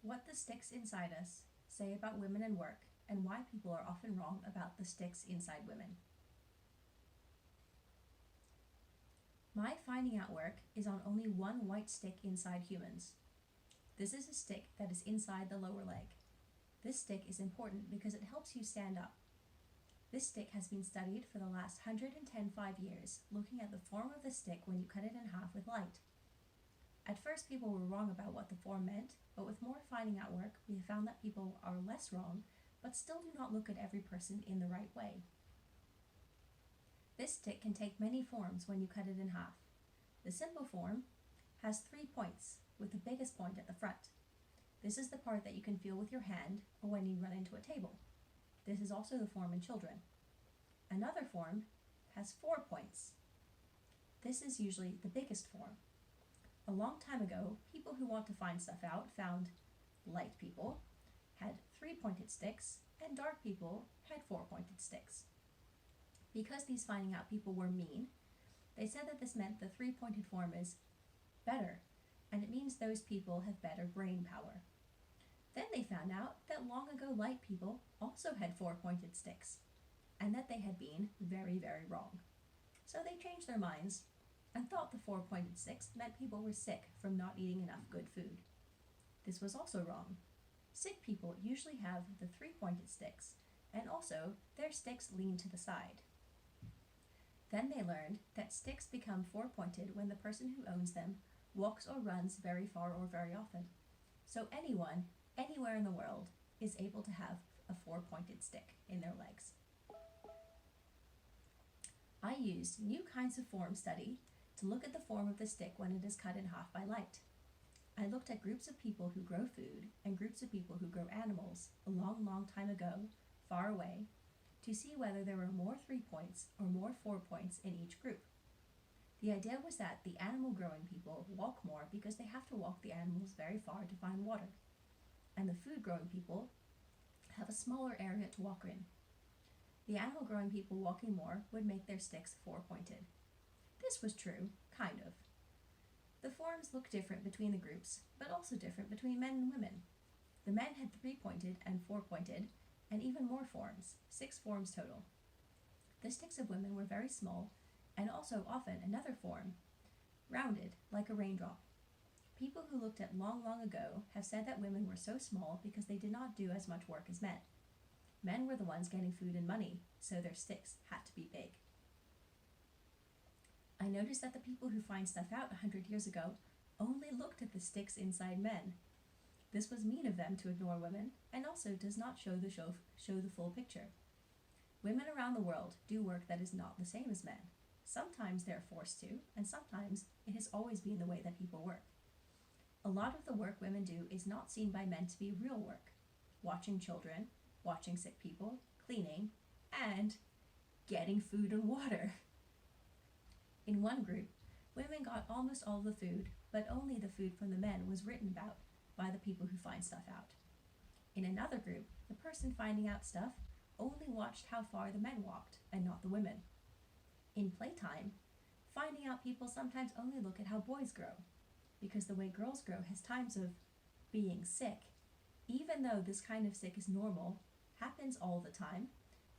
What the sticks inside us say about women and work, and why people are often wrong about the sticks inside women. My finding out work is on only one white stick inside humans. This is a stick that is inside the lower leg. This stick is important because it helps you stand up. This stick has been studied for the last 105 years, looking at the form of the stick when you cut it in half with light. At first, people were wrong about what the form meant, but with more finding out work, we have found that people are less wrong, but still do not look at every person in the right way. This stick can take many forms when you cut it in half. The simple form has 3 points, with the biggest point at the front. This is the part that you can feel with your hand or when you run into a table. This is also the form in children. Another form has 4 points. This is usually the biggest form. A long time ago, people who want to find stuff out found light people had 3-pointed sticks and dark people had 4-pointed sticks. Because these finding out people were mean, they said that this meant the 3-pointed form is better, and it means those people have better brain power. Then they found out that long ago light people also had 4-pointed sticks, and that they had been very, very wrong. So they changed their minds and thought the 4-pointed sticks meant people were sick from not eating enough good food. This was also wrong. Sick people usually have the 3-pointed sticks, and also their sticks lean to the side. Then they learned that sticks become 4-pointed when the person who owns them walks or runs very far or very often. So anyone, anywhere in the world, is able to have a 4-pointed stick in their legs. I used new kinds of form study to look at the form of the stick when it is cut in half by light. I looked at groups of people who grow food and groups of people who grow animals a long, long time ago, far away, to see whether there were more 3 points or more 4 points in each group. The idea was that the animal-growing people walk more because they have to walk the animals very far to find water, and the food-growing people have a smaller area to walk in. The animal-growing people walking more would make their sticks 4-pointed. This was true, kind of. The forms looked different between the groups, but also different between men and women. The men had 3-pointed and 4-pointed, and even more forms, 6 forms total. The sticks of women were very small, and also often another form, rounded, like a raindrop. People who looked at long, long ago have said that women were so small because they did not do as much work as men. Men were the ones getting food and money, so their sticks had to be big. I noticed that the people who find stuff out 100 years ago only looked at the sticks inside men. This was mean of them to ignore women, and also does not show the full picture. Women around the world do work that is not the same as men. Sometimes they are forced to, and sometimes it has always been the way that people work. A lot of the work women do is not seen by men to be real work. Watching children, watching sick people, cleaning, and getting food and water. In one group, women got almost all the food, but only the food from the men was written about by the people who find stuff out. In another group, the person finding out stuff only watched how far the men walked, and not the women. In playtime, finding out people sometimes only look at how boys grow, because the way girls grow has times of being sick, even though this kind of sick is normal, happens all the time,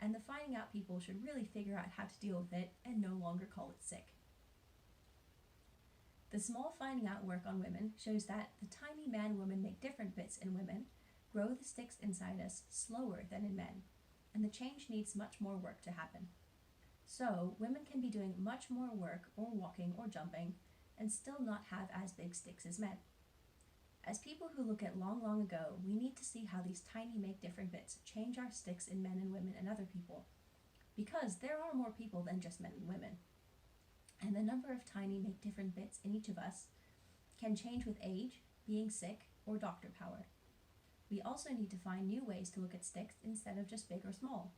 and the finding out people should really figure out how to deal with it and no longer call it sick. The small finding out work on women shows that the tiny man-woman make different bits in women grow the sticks inside us slower than in men, and the change needs much more work to happen. So, women can be doing much more work or walking or jumping and still not have as big sticks as men. As people who look at long, long ago, we need to see how these tiny make different bits change our sticks in men and women and other people, because there are more people than just men and women. And the number of tiny make different bits in each of us can change with age, being sick, or doctor power. We also need to find new ways to look at sticks instead of just big or small.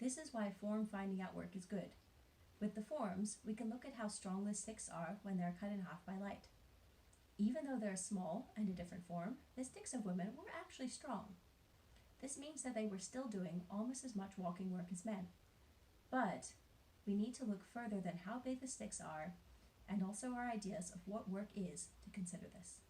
This is why form finding out work is good. With the forms, we can look at how strong the sticks are when they are cut in half by light. Even though they're small and a different form, the sticks of women were actually strong. This means that they were still doing almost as much walking work as men. But we need to look further than how big the sticks are, and also our ideas of what work is, to consider this.